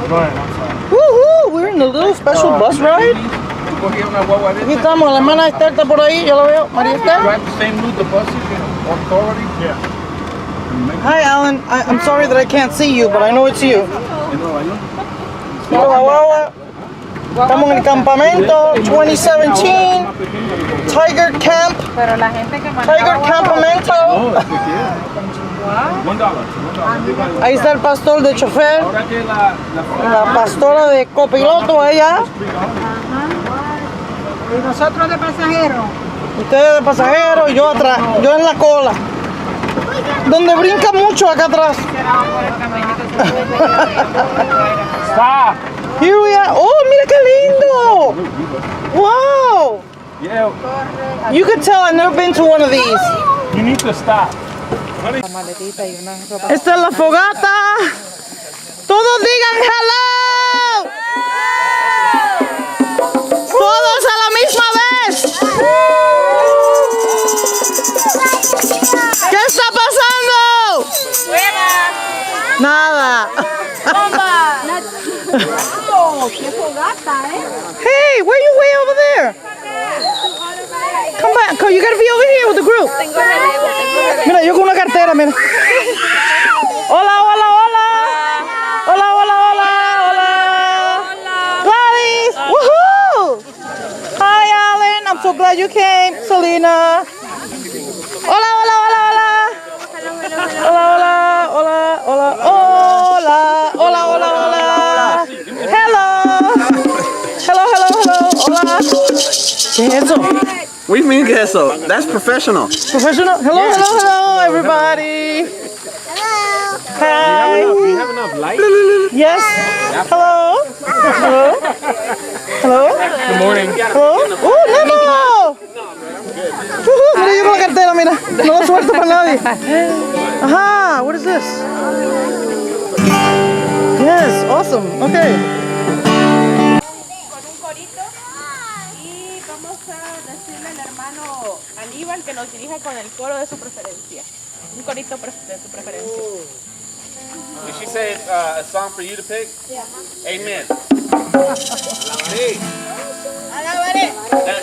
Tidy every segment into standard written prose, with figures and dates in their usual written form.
Woohoo! We're in a little special bus ride. Aquí estamos, la hermana Esther está por ahí, yo la veo. María Esther. Hi, Alan. I'm sorry that I can't see you, but I know it's you. Mira la guagua. Estamos en el campamento 2017 Tiger Camp. Pero la gente que Tiger Campamento. Ahí está el pastor de chofer. La pastora de copiloto allá. Y nosotros de pasajeros. Ustedes de pasajeros, yo atrás, yo en la cola. Donde brinca mucho acá atrás. Stop. Here we are. Oh, mira qué lindo. Wow. Yeah. You could tell I've never been to one of these. You need to stop. Esta es la fogata. Todos digan hello. Todos a la misma vez. ¿Qué está pasando? Nada. ¡Qué fogata, Hey, where are you way over there? Come back, you gotta be over here with the group. Mira, yo con una cartera, mira. Hola, hola, hola. Hola, hola, hola, hola. Gladys, woohoo! Hi, Alan, I'm so glad you came. Selena. Hola, hola, hola, hola. Hola, hola, hola, hola, hola, hola, hola, hola. Hello. Hello, hello, hello. Hola. ¿Qué es eso? What do you mean, que eso? That's professional. Professional? Hello, hello, hello, everybody. Hi. Do you have enough light? Yes. Hello. Hello. Hello. Good morning. Hello. Nemo. Mira, yo con la cartera, mira. No lo suelto para nadie. Ajá. What is this? Yes. Awesome. Okay. Aníbal que nos dirija con el coro de su preferencia. Un corito de su preferencia. Did she say a song for you to pick? Yeah. Amen. Hey. Alabaré.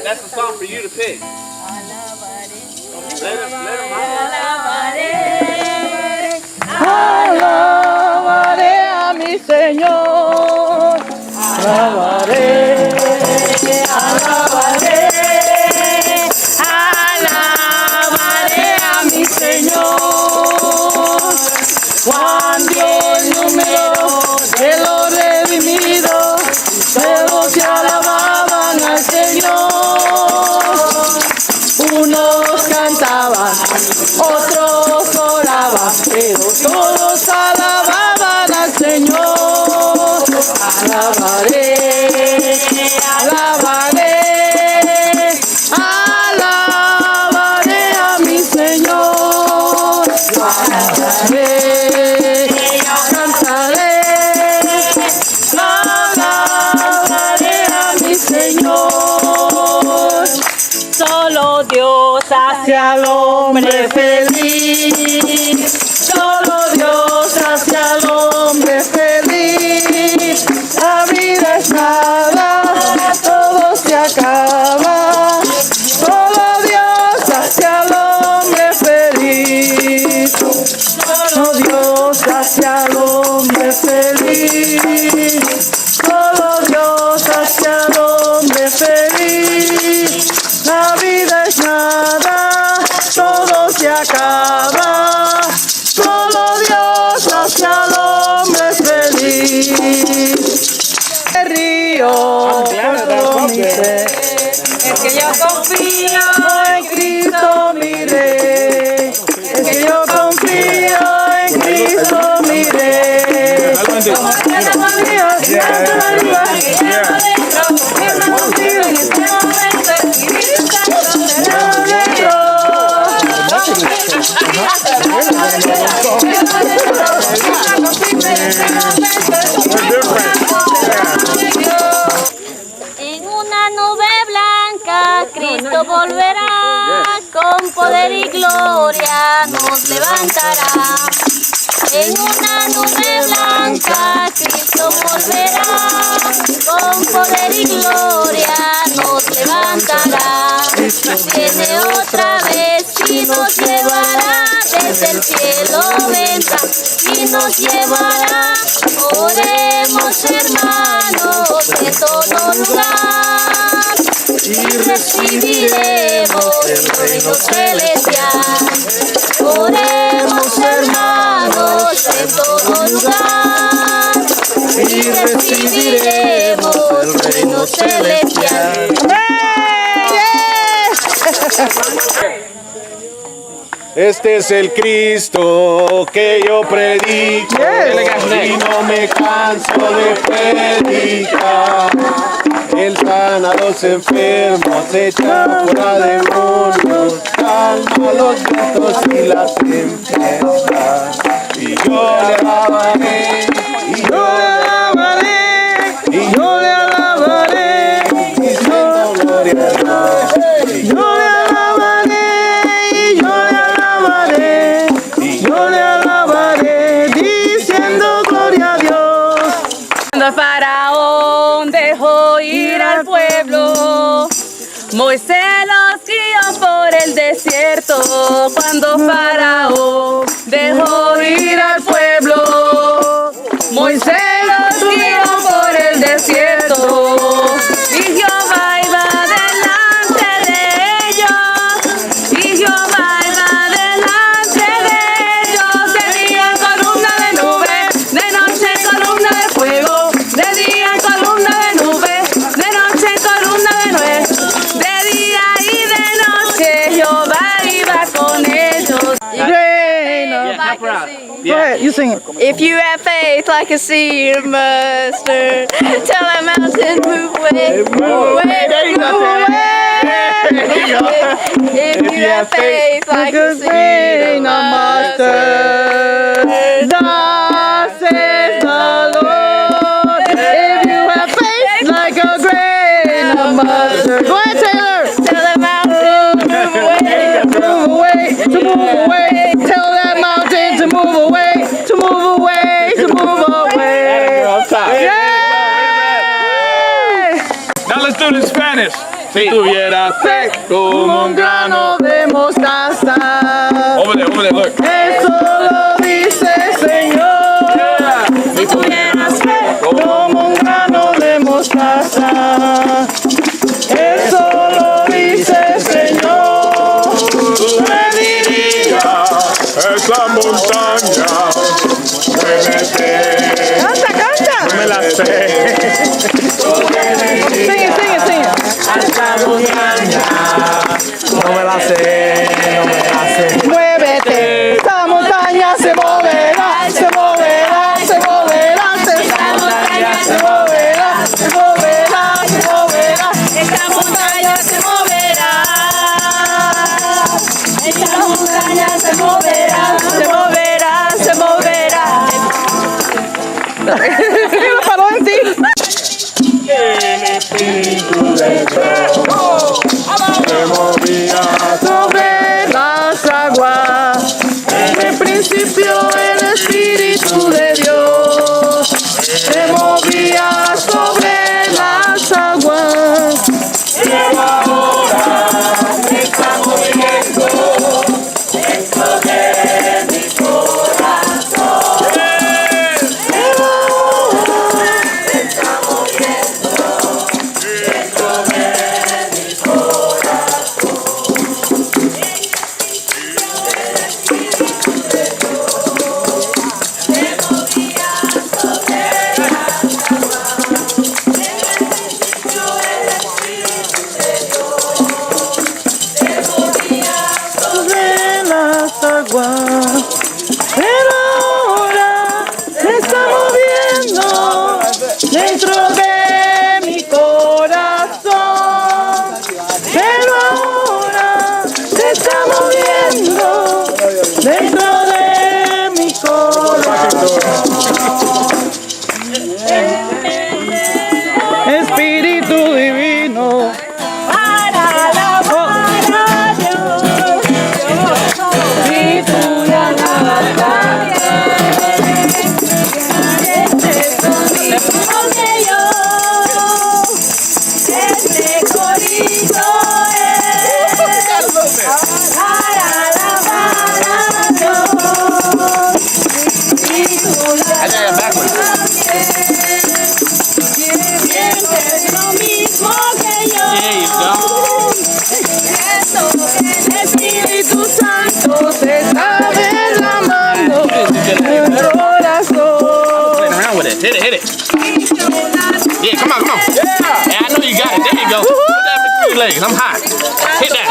That's a song for you to pick. Alabaré. Let him Alabaré. Alabaré a mi Señor. Alabaré. Alabaré. Alabaré a mi Señor. Juan dio el número de los redimidos, de los que alababan al Señor. Unos cantaban, otros oraban, pero todos alababan al Señor. Alabaré, alabaré, alabaré a mi Señor. Lo alabaré, cantaré, alabaré a mi Señor. Solo Dios hace al hombre feliz. Solo Dios hace al hombre feliz. La vida es nada, todo se acaba. Solo Dios hace al hombre feliz. Solo Dios hace al hombre feliz. Solo Dios hace al hombre feliz. La vida es nada, todo se acaba. Solo Dios hace al hombre feliz. El río por mi ser. Es que yo confío en Cristo mi Rey. Es que yo confío en Cristo mi Rey. En una nube blanca Cristo volverá, con poder y gloria nos levantará. En una nube blanca Cristo volverá. Viene otra vez y nos llevará, desde el cielo vendrá y nos llevará. Oremos, hermanos, de todo lugar y recibiremos el reino celestial. Oremos, hermanos, de todo lugar y recibiremos el reino celestial. Este es el Cristo que yo predico y no me canso de predicar. Él sana a los enfermos, echa fuera demonios, calma los vientos y las tempestades. Y yo le alabaré, y yo le alabaré, y yo le alabaré, diciendo gloria a Dios. Y yo le alabaré, y yo le alabaré, y yo le alabaré, diciendo gloria a Dios. Cuando el faraón dejó ir al pueblo, Moisés los guió por el desierto. Cuando faraón dejó ir al pueblo, Moisés los guió por el desierto. Y Jehová iba delante de ellos, y Jehová iba delante de ellos. De día columna de nube, de noche columna de fuego, de día columna de nube, de noche columna de nube, de día y de noche Jehová iba con ellos. Go ahead, you sing it. If you have faith like a sea of mustard, tell that mountain move away, move away, move away. If you have faith like a sea of mustard, thus says the Lord. If you have faith like a grain of mustard. Go ahead, Taylor. tell that mountain move away, Move away, to move away. Tell that mountain to move away, to move away, to move away. Now let's do it in Spanish. Si tuviera fe como un grano. de mostaza. Over there, look. Eso lo dice el Señor. Si tuvieras fe Como un grano de mostaza. Eso lo dice el Señor. Me diría. esa montaña, muévete. Canta, canta. No me la sé. Sing it, sing it, sing it. No me la sé, no me la sé. Muévete, esta montaña se moverá, se moverá, se moverá, esta montaña se moverá, se moverá, se moverá, esta montaña se moverá, esta montaña se moverá, se moverá, se moverá. ¿Qué paró en ti? El Espíritu de Dios se movía Sobre las aguas, en el principio el Espíritu de Dios se movía sobre las aguas. Pero ahora me está moviendo dentro de mi corazón. Pero ahora me está moviendo dentro de mi corazón. El Espíritu de Dios se movía sobre las aguas. En el principio el Espíritu de Dios se movía Sobre las aguas, pero ahora se está moviendo dentro de mi corazón. Pero ahora se está moviendo dentro de mi corazón. Espíritu divino. para la para Dios, y tú ya la este corito es Yeah, come on, come on. Yeah, I know you got it. There you go. Put that between your legs. I'm hot. Hit that.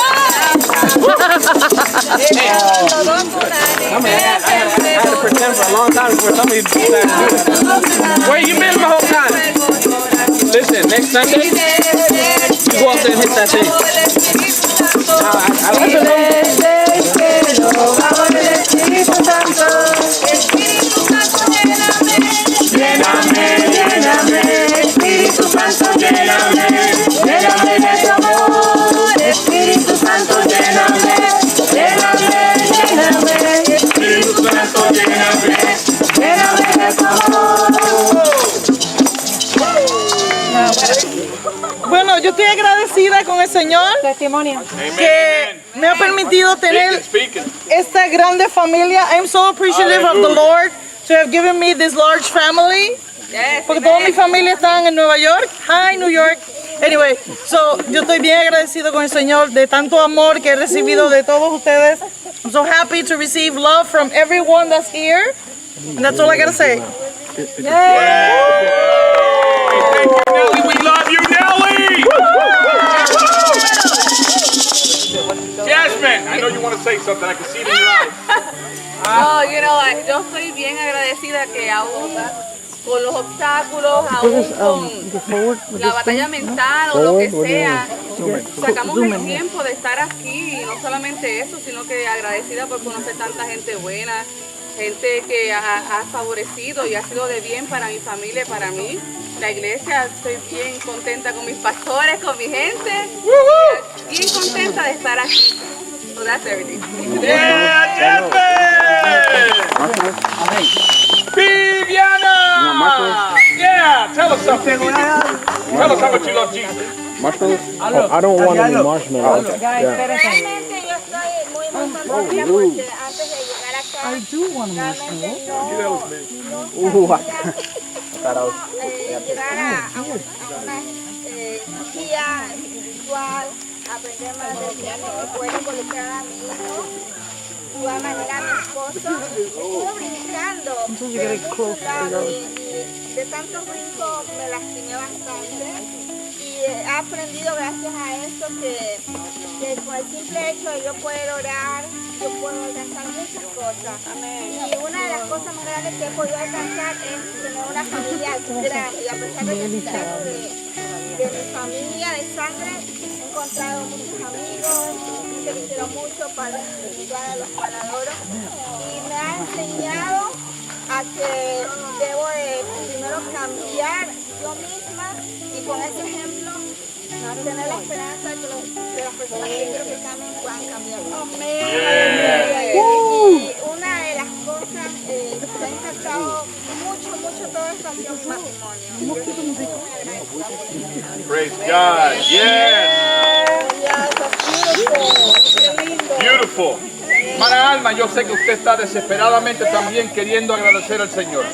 I had to pretend for a long time before somebody decided to do that. Where you been my whole time? Listen, next Sunday, you go out there and hit that thing. I like it. Bueno, yo estoy agradecida con el Señor Testimonio. que me ha permitido tener esta grande familia. I'm so appreciative of the Lord to have given me this large family. Porque toda mi familia están en Nueva York. Hi, New York. Anyway, so yo estoy bien agradecido con el Señor de tanto amor que he recibido de todos ustedes. I'm so happy to receive love from everyone that's here. And that's all I gotta say. Thank you, Nelly. We love you, Nelly. Jasmine, I know you want to say something. I can see it in your eyes. No, you know, yo estoy bien agradecida que aún con los obstáculos, aún con la batalla mental o lo que sea, sacamos el tiempo de estar aquí. Y no solamente eso, sino que agradecida por conocer tanta gente buena, gente que ha favorecido y ha sido de bien para mi familia y para mí. La iglesia, estoy bien contenta con mis pastores, con mi gente, y contenta de estar aquí. So that's everything. Yeah, Jasmine. Viviana. Yeah, tell us something. Tell us how much you love Jesus. Marshmallows? Oh, I don't want any marshmallows. Realmente yo estoy muy contenta porque antes de llegar acá, llegar a una guía espiritual, aprender más de Dios, poder involucrar a mi hijo, de igual manera a mi esposo. Estuve brincando, y de tanto brinco me lastimé bastante. Y he aprendido gracias a esto que con el simple hecho de yo poder orar, yo puedo alcanzar muchas cosas. Y una de las cosas más grandes que he podido alcanzar es tener una familia grande. Y a pesar de que tengo de mi familia de sangre, he encontrado muchos amigos, gente que quiero mucho, padres espirituales, los cuales adoro. Y me ha enseñado a que debo de primero cambiar yo misma y con ese ejemplo tener la esperanza de las personas que quiero que cambien puedan cambiar. Y una de las cosas que me ha encantado mucho todo esto ha sido mi matrimonio. Yo estoy muy agradecida por eso. Praise God. Yes. Beautiful. Hermana Alma, yo sé que usted está desesperadamente también queriendo agradecer al Señor.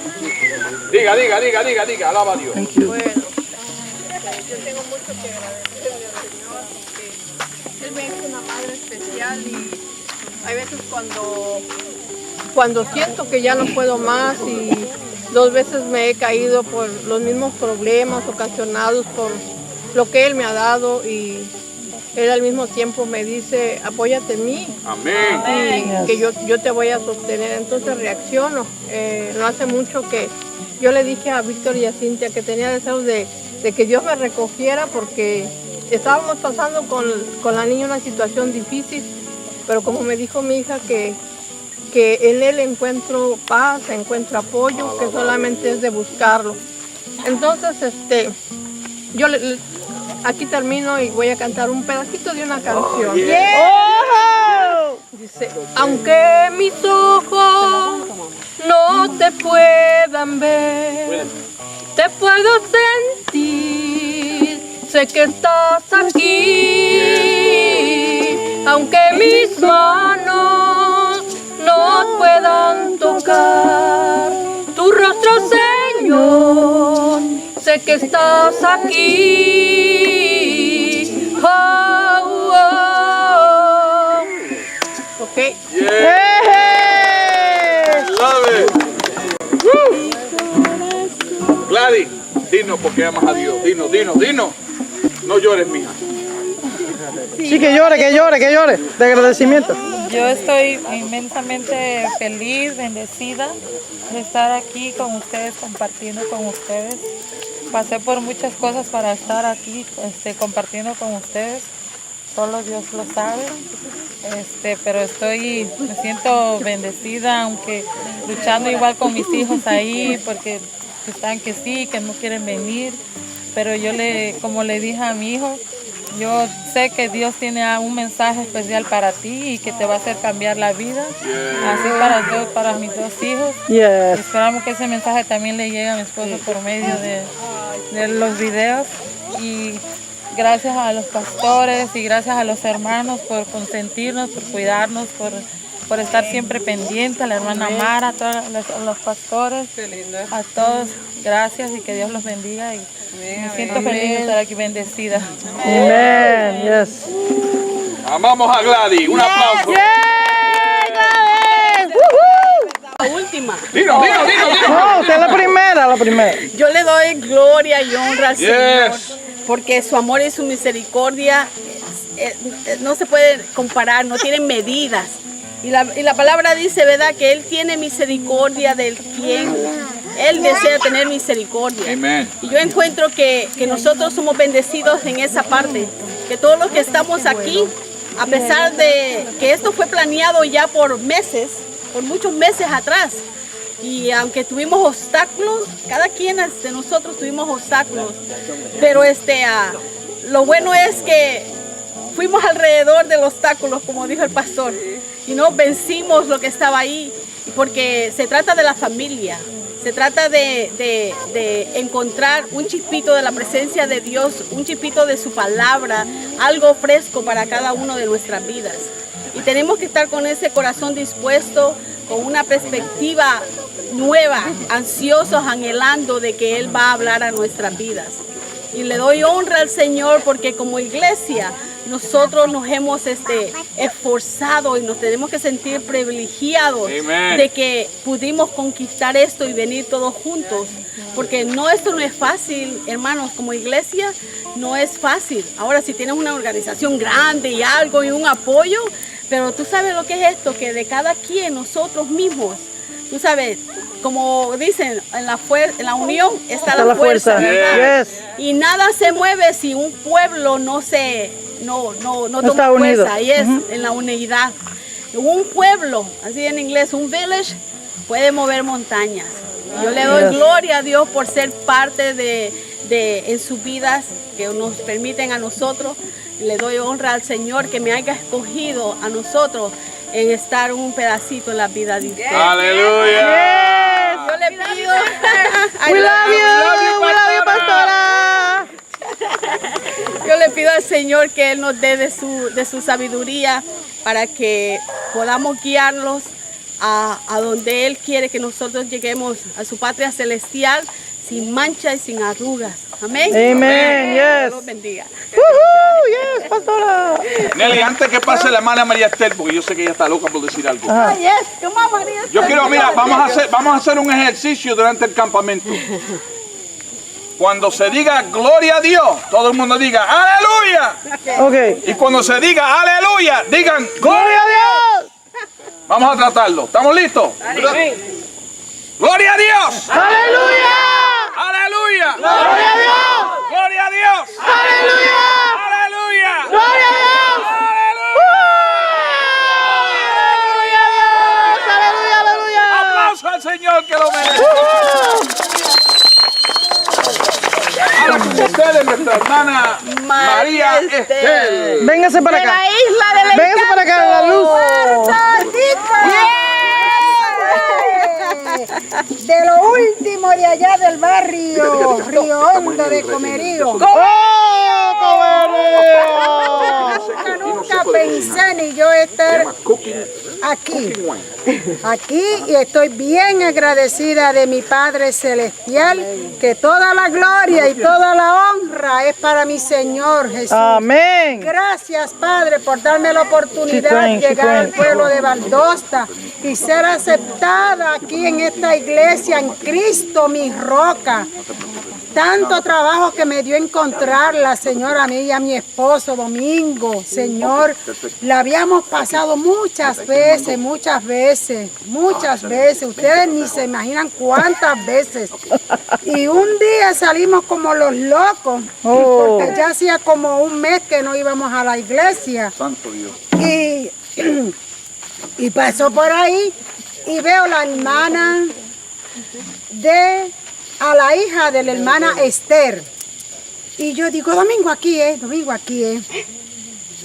Diga, alaba a Dios. Yo tengo mucho que agradecerle al Señor porque Él me hizo una madre especial y hay veces cuando siento que ya no puedo más y 2 veces me he caído por los mismos problemas ocasionados por lo que Él me ha dado y Él al mismo tiempo me dice, apóyate en mí. Amén. Y que yo te voy a sostener. Entonces reacciono. No hace mucho que yo le dije a Víctor y a Cintia que tenía deseos de que Dios me recogiera porque estábamos pasando con la niña una situación difícil, pero como me dijo mi hija que en Él encuentro paz, encuentro apoyo, que solamente es de buscarlo. Entonces, yo aquí termino y voy a cantar un pedacito de una canción. Dice, aunque mis ojos no te puedan ver, te puedo sentir, sé que estás aquí. Aunque mis manos no puedan tocar tu rostro, Señor, sé que estás aquí. Oh, oh. Ok. Love it. Woo. Gladys. Gladys, dinos por qué amas a Dios. Dinos. No llores, mija. Sí, que llore, de agradecimiento. Yo estoy inmensamente feliz, bendecida de estar aquí con ustedes, compartiendo con ustedes. Pasé por muchas cosas para estar aquí compartiendo con ustedes. Solo Dios lo sabe. Pero me siento bendecida, aunque luchando igual con mis hijos ahí, porque están que sí, que no quieren venir. Pero yo como le dije a mi hijo, yo sé que Dios tiene un mensaje especial para ti y que te va a hacer cambiar la vida. Así para mis dos hijos. Esperamos que ese mensaje también le llegue a mi esposo por medio de los videos. Y gracias a los pastores y gracias a los hermanos por consentirnos, por cuidarnos, por estar siempre pendientes, a la hermana Mara, a todos los pastores, a todos, gracias y que Dios los bendiga. Y me siento feliz de estar aquí, bendecida. Amén. Yes. Amamos a Gladys. Un aplauso. Gladys. La última. Dinos. No, usted es la primera. Yo le doy gloria y honra al Señor, porque su amor y su misericordia no se pueden comparar, no tienen medidas. Y la palabra dice, ¿verdad?, que Él tiene misericordia del quien Él desea tener misericordia. Amen. Y yo encuentro que nosotros somos bendecidos en esa parte, que todos los que estamos aquí, a pesar de que esto fue planeado ya por muchos meses atrás, y aunque tuvimos obstáculos, cada quien de nosotros tuvimos obstáculos, pero lo bueno es que fuimos alrededor del obstáculo, como dijo el pastor, y no vencimos lo que estaba ahí, porque se trata de la familia, se trata de encontrar un chispito de la presencia de Dios, un chispito de su palabra, algo fresco para cada uno de nuestras vidas. Y tenemos que estar con ese corazón dispuesto, con una perspectiva nueva, ansiosos, anhelando de que Él va a hablar a nuestras vidas. Y le doy honra al Señor porque como iglesia nosotros nos hemos esforzado y nos tenemos que sentir privilegiados de que pudimos conquistar esto y venir todos juntos. Porque esto no es fácil, hermanos, como iglesia no es fácil. Ahora si tienes una organización grande y algo y un apoyo, pero tú sabes lo que es esto, que de cada quien nosotros mismos, tú sabes, como dicen, en la unión está la fuerza. Y nada se mueve si un pueblo no toma fuerza, y es en la unidad. Un pueblo, así en inglés, un village, puede mover montañas. Yo le doy gloria a Dios por ser parte en sus vidas, que nos permiten a nosotros. Le doy honra al Señor que me haya escogido a nosotros en estar un pedacito en la vida de usted. Aleluya. Yo le pido. We love you, pastora. Yo le pido al Señor que Él nos dé de su sabiduría para que podamos guiarlos a donde Él quiere que nosotros lleguemos, a su patria celestial, sin mancha y sin arrugas. Amén. Amén. Yes. Dios los bendiga. Yes, pastora. Nelly, antes que pase la hermana María Esther, porque yo sé que ella está loca por decir algo. Yes, come on, María. Yo quiero, mira, vamos a hacer un ejercicio durante el campamento. Cuando se diga gloria a Dios, todo el mundo diga aleluya. Okay. Y cuando se diga aleluya, digan ¡Gloria a Dios! Vamos a tratarlo. ¿Estamos listos? ¡Gloria a Dios! ¡Aleluya! ¡Aleluya! ¡Gloria a Dios! ¡Gloria a Dios! ¡Aleluya! ¡Aleluya! ¡Gloria a Dios! ¡Aleluya! ¡Aleluya! ¡Aplauso al Señor que lo merece! Ahora con ustedes, nuestra hermana María Esther. Véngase para acá. La isla del Véngase para acá, la luz. De lo último de allá del barrio Río Hondo de Comerío. Nunca pensé ni yo estar aquí y estoy bien agradecida de mi Padre Celestial, que toda la gloria y toda la honra es para mi Señor Jesús. Amén. Gracias, Padre, por darme la oportunidad de llegar al pueblo de Valdosta y ser aceptada aquí en esta iglesia, en Cristo mi roca. tanto trabajo que me dio encontrarla, Señor, a mí y a mi esposo, Domingo, Señor. La habíamos pasado muchas veces. Ustedes ni se imaginan cuántas veces. Y un día salimos como los locos, porque ya hacía como un mes que no íbamos a la iglesia. Santo Dios. Y pasó por ahí y veo la hermana a la hija de la hermana Esther. Y yo digo, Domingo aquí es.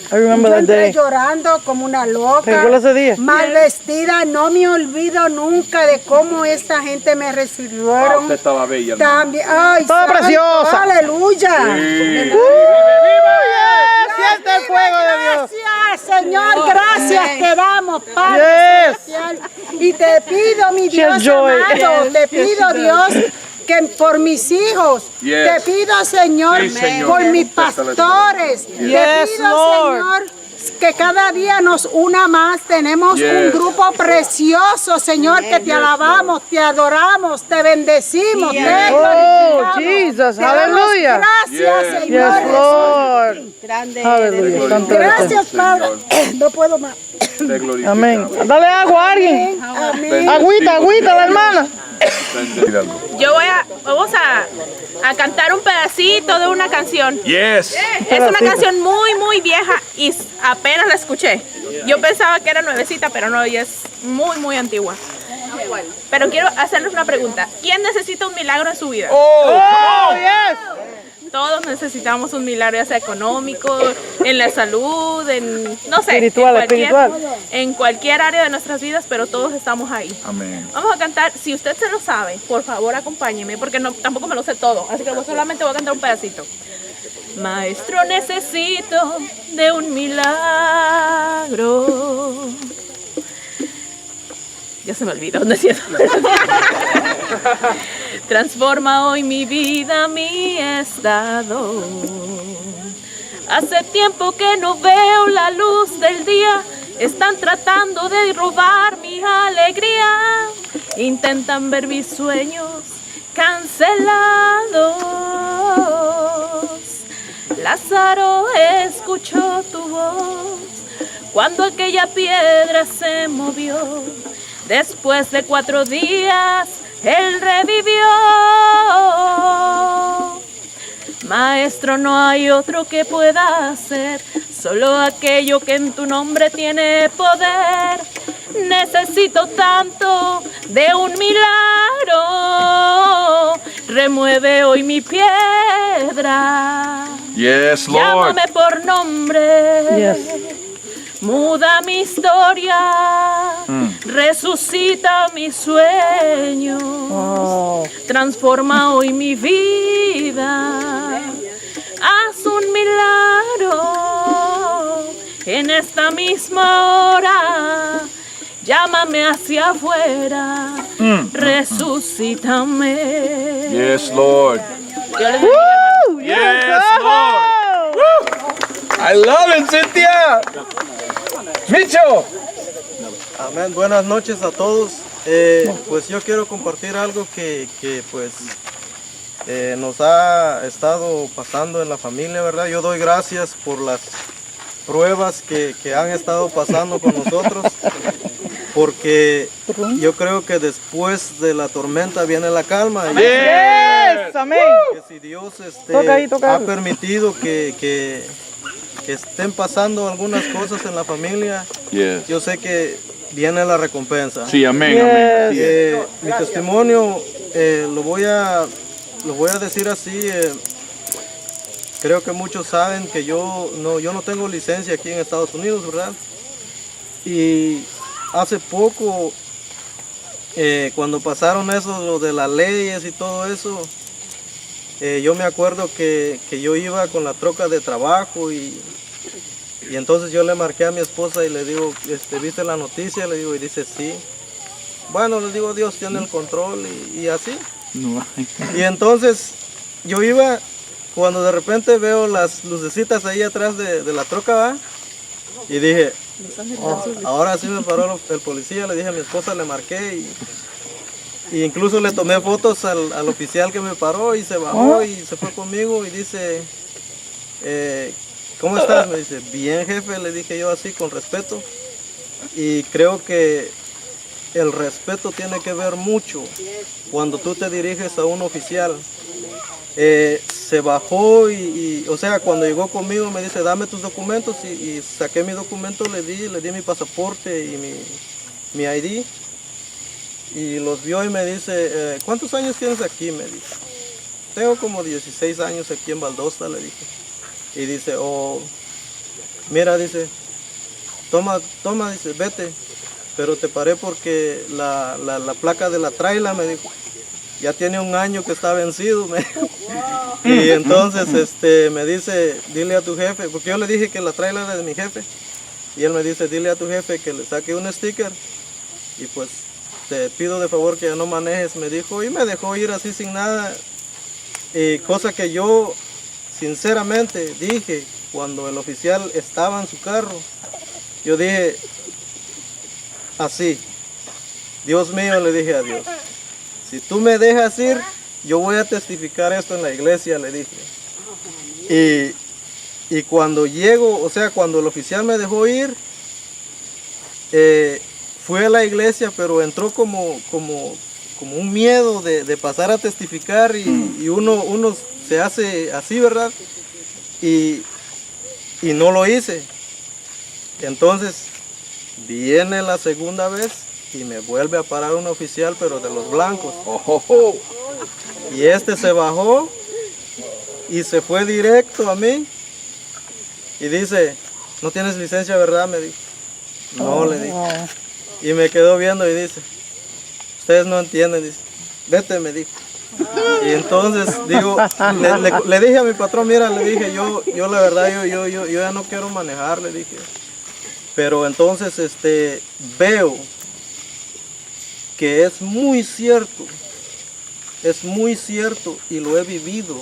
I remember Yo that entré day. llorando como una loca, ¿Recuerdas ese día? mal vestida. No me olvido nunca de cómo esta gente me recibieron. Usted estaba bella, hermano. También, ay, Estaba santo, preciosa. Aleluya. Siente el fuego de Dios. Gracias, Señor, gracias te damos, Padre Yes. celestial. Y te pido, mi Dios joy. amado, te pido, Dios, que por mis hijos, Yes. te pido, Señor, Sí, Señor. por mis pastores, te Yes, pido, Lord. Señor, que cada día nos una más. Tenemos Yes. un grupo precioso, Señor, que te alabamos, te adoramos, te bendecimos, te glorificamos. Jesus, Te damos hallelujah. Gracias, Yes. Señor. Yes, Lord. Grande. Aleluya. Santo eres tú. Gracias, Padre. No puedo más. Te glorificamos. Amén. Dale agua a alguien. Amén. Agüita, la hermana. Vamos a cantar un pedacito de una canción. Yes. Es una canción muy, muy vieja y apenas la escuché. Yo pensaba que era nuevecita, pero no, ella es muy, muy antigua. Pero quiero hacerles una pregunta. ¿Quién necesita un milagro en su vida? Oh, yes. Todos necesitamos un milagro, ya sea económico, en la salud, en, no sé, Espiritual. en cualquier área de nuestras vidas, pero todos estamos ahí. Amén. Vamos a cantar, si usted se lo sabe, por favor acompáñeme, porque no, tampoco me lo sé todo, así que solamente voy a cantar un pedacito. Maestro, necesito de un milagro. Ya se me olvidó, ¿no es cierto? Transforma hoy mi vida, mi estado. Hace tiempo que no veo la luz del día. Están tratando de robar mi alegría. Intentan ver mis sueños cancelados. Lázaro escuchó tu voz cuando aquella piedra se movió. Después de 4 días, él revivió. Maestro, no hay otro que pueda hacer, solo aquello que en tu nombre tiene poder. Necesito tanto de un milagro. Remueve hoy mi piedra. Yes, Lord. Llámame por nombre. Yes. Muda mi historia, resucita mi sueño, transforma hoy mi vida, haz un milagro en esta misma hora, llámame hacia afuera, resucítame. Yes, Lord. Yo les bendiga. Yes, Lord. I love it, Cynthia. Micho. Amén, buenas noches a todos. Pues yo quiero compartir algo que pues nos ha estado pasando en la familia, ¿verdad? Yo doy gracias por las pruebas que han estado pasando con nosotros, porque yo creo que después de la tormenta viene la calma. Yes, amén. Que si Dios Toca ahí, toca. ha permitido que estén pasando algunas cosas en la familia, Yes. yo sé que viene la recompensa. Sí, amén, Yes. amén. Mi testimonio lo voy a decir así. Creo que muchos saben que yo no tengo licencia aquí en Estados Unidos, ¿verdad? Y hace poco, cuando pasaron eso, lo de las leyes y todo eso, yo me acuerdo que yo iba con la troca de trabajo y entonces yo le marqué a mi esposa y le digo, ¿viste la noticia? Le digo, y dice, sí. Bueno, le digo, Dios tiene el control y así. No. Y entonces yo iba, cuando de repente veo las lucecitas ahí atrás de la troca, ¿va? Y dije, ahora sí me paró el policía, le dije a mi esposa, le marqué Y incluso le tomé fotos al oficial que me paró y se bajó y se fue conmigo y dice, ¿cómo estás? Me dice, bien jefe, le dije yo así con respeto. Y creo que el respeto tiene que ver mucho cuando tú te diriges a un oficial. Se bajó o sea, cuando llegó conmigo me dice, dame tus documentos y saqué mi documento, le di mi pasaporte y mi ID. Y los vio y me dice, ¿cuántos años tienes aquí? Me dice, tengo como 16 años aquí en Valdosta, le dije. Y dice, oh, mira, dice, toma, dice, vete, pero te paré porque la placa de la traila, me dijo, ya tiene 1 año que está vencido, me dijo. Y entonces me dice, dile a tu jefe, porque yo le dije que la traila era de mi jefe. Y él me dice, dile a tu jefe que le saque un sticker y pues te pido de favor que ya no manejes, me dijo, y me dejó ir así sin nada. Cosa que yo sinceramente dije cuando el oficial estaba en su carro, yo dije así, Dios mío, le dije a Dios, si tú me dejas ir, yo voy a testificar esto en la iglesia, le dije. Y cuando llego, o sea, cuando el oficial me dejó ir, fui a la iglesia, pero entró como un miedo de pasar a testificar y uno se hace así, ¿verdad? Y no lo hice. Entonces viene la segunda vez y me vuelve a parar un oficial, pero de los blancos. Y se bajó y se fue directo a mí y dice, ¿no tienes licencia, verdad? Me dijo. No, le dije. Y me quedó viendo y dice, ustedes no entienden, dice, vete, me dijo. Y entonces digo, le dije a mi patrón, mira, le dije, yo la verdad, yo ya no quiero manejar, le dije. Pero entonces veo que es muy cierto y lo he vivido,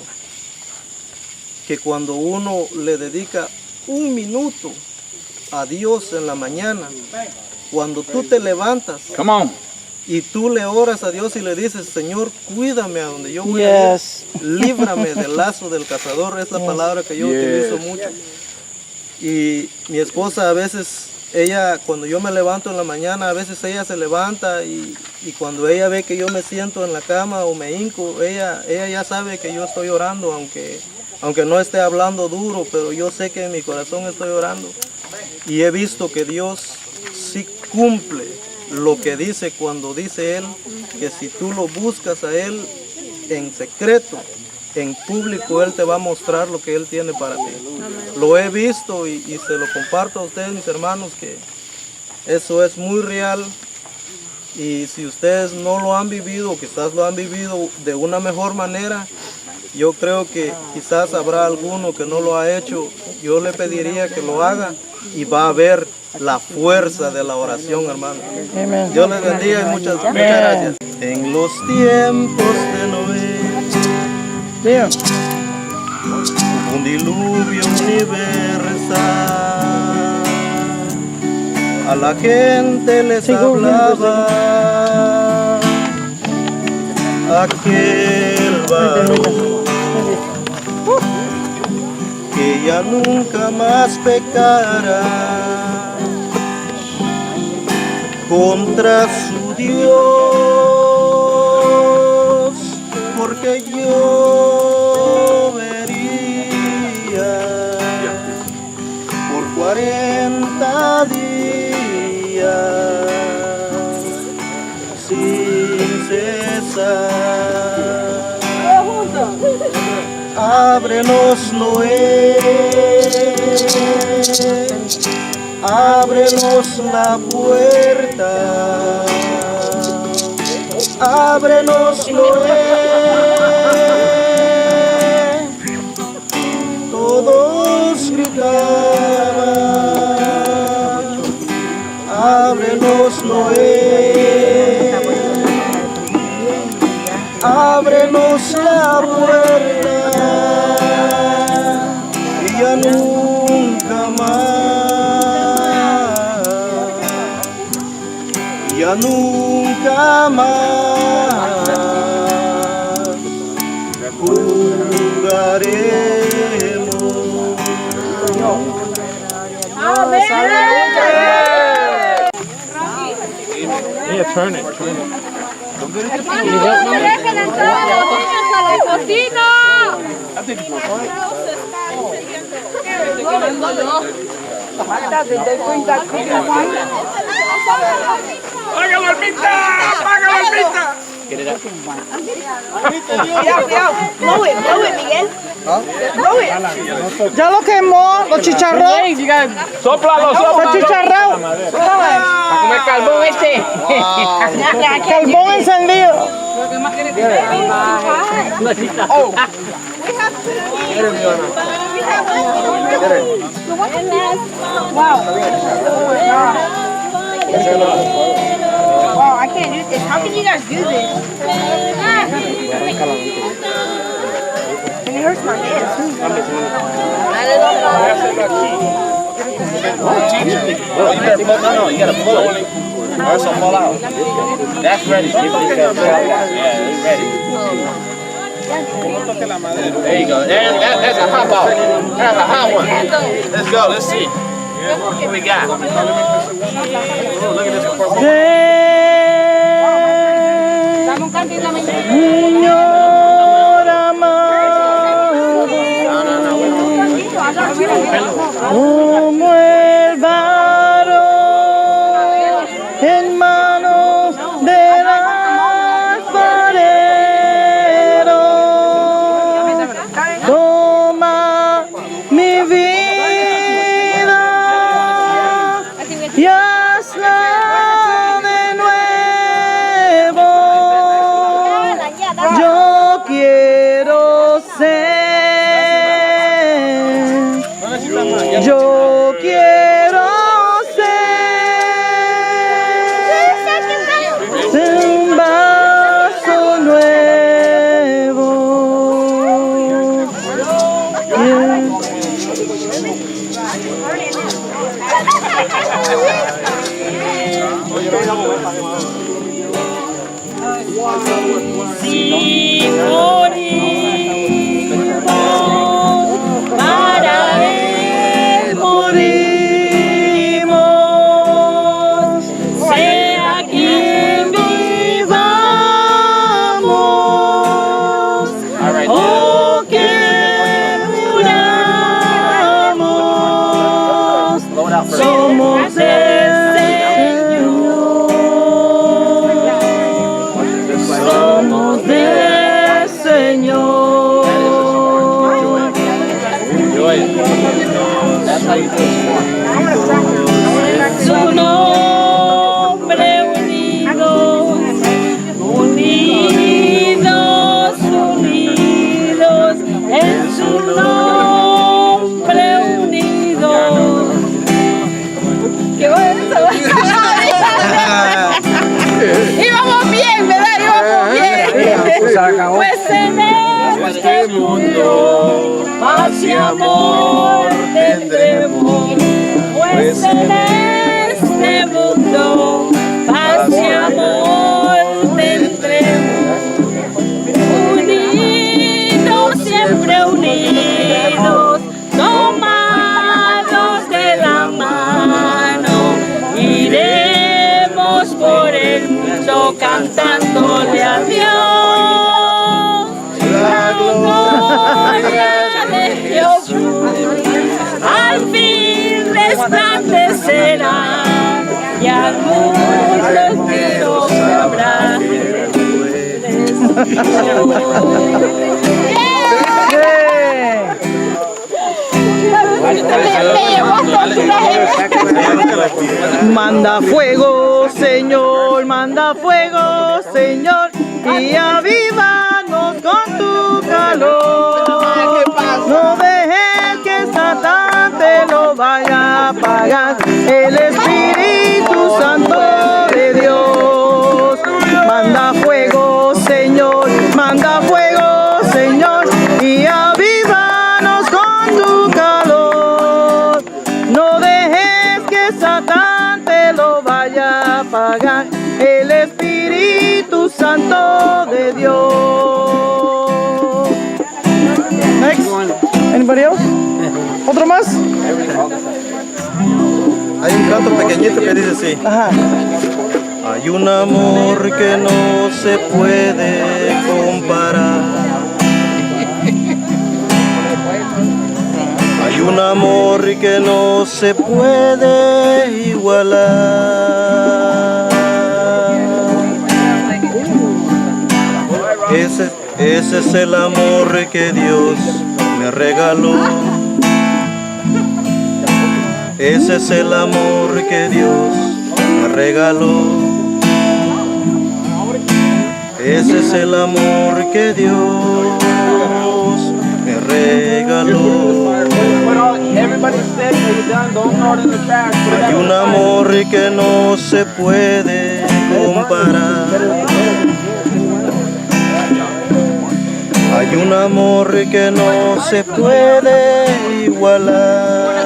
que cuando uno le dedica 1 minuto a Dios en la mañana, cuando tú te levantas y tú le oras a Dios y le dices, Señor, cuídame a donde yo voy a ir, líbrame del lazo del cazador, es la palabra que yo utilizo mucho. Y mi esposa a veces, ella, cuando yo me levanto en la mañana, a veces ella se levanta y cuando ella ve que yo me siento en la cama o me hinco, ella ya sabe que yo estoy orando, aunque no esté hablando duro, pero yo sé que en mi corazón estoy orando. Y he visto que Dios sí cumple lo que dice cuando dice Él, que si tú lo buscas a Él en secreto, en público, Él te va a mostrar lo que Él tiene para ti. Lo he visto y se lo comparto a ustedes, mis hermanos, que eso es muy real. Y si ustedes no lo han vivido, quizás lo han vivido de una mejor manera, yo creo que quizás habrá alguno que no lo ha hecho. Yo le pediría que lo haga y va a ver la fuerza de la oración, hermano. Dios les bendiga y muchas gracias. En los tiempos de Noé, un diluvio universal, a la gente les hablaba aquel varón que ya nunca más pecara contra su Dios, porque yo vería por 40 días sin cesar. Ábrenos, Noé, ábrenos la puerta, ábrenos, Noé. Todos gritaban, ábrenos, Noé, ábrenos la puerta. Y ya nunca más, ya nunca más adoraremos. Yeah, turn it. Dejen entrar a los niños a la cocina. ¡Págalo, Almita! ¡Págalo, Almita! Ya lo quemó, los chicharrón. ¡Sóplalo, Los sóplalo! chicharrón. Para comer carbón este. Carbón encendido. Wow, I can't do this. How can you guys do this? And it hurts my hands. No, you gotta pull it. Or else it'll fall out. That's ready. Yeah, it's ready. There you go. That's a hot ball. That's a hot one. Let's go. Let's see. What we got? Look at this. Señor amado, como el varón en manos del alfarero, toma mi vida y hazla de nuevo. Yo quiero ser, yo quiero ser un vaso nuevo. Si morimos, para Él morimos, sea quien vivamos o que muramos, somos del somos del Señor. Su nombre unidos, unidos, unidos, en su nombre unidos. ¡Qué bueno! Íbamos bien, ¿verdad? Íbamos bien. Pues en este mundo paz y amor tendremos. Pues en este mundo paz y amor tendremos. Unidos, siempre unidos, tomados de la mano, iremos por el mundo cantándole a Dios. La gloria de Dios al fin resplandecerá y al mundo entero sabrá. Manda fuego, Señor, manda fuego, Señor, y avívanos con tu calor. No dejes que Satán te lo vaya a apagar, el Espíritu Santo de Dios. Manda fuego, Señor, manda fuego, Señor, y avívanos con tu calor. No dejes que Satán te lo vaya a apagar, el Espíritu Santo de Dios. Anybody else? ¿Otro más? Hay un canto pequeñito que dice así. Ajá. Hay un amor que no se puede comparar. Hay un amor que no se puede igualar. Ese es el amor que Dios me regaló. Ese es el amor que Dios me regaló. Ese es el amor que Dios me regaló. Hay un amor que no se puede comparar. Hay un amor que no se puede igualar.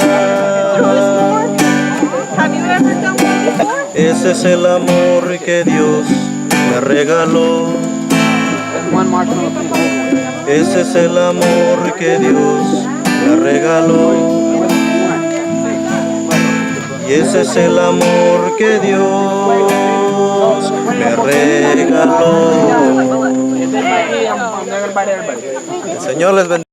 Ese es el amor que Dios me regaló. Ese es el amor que Dios me regaló. Y ese es el amor que Dios me regaló. El Señor les bendiga.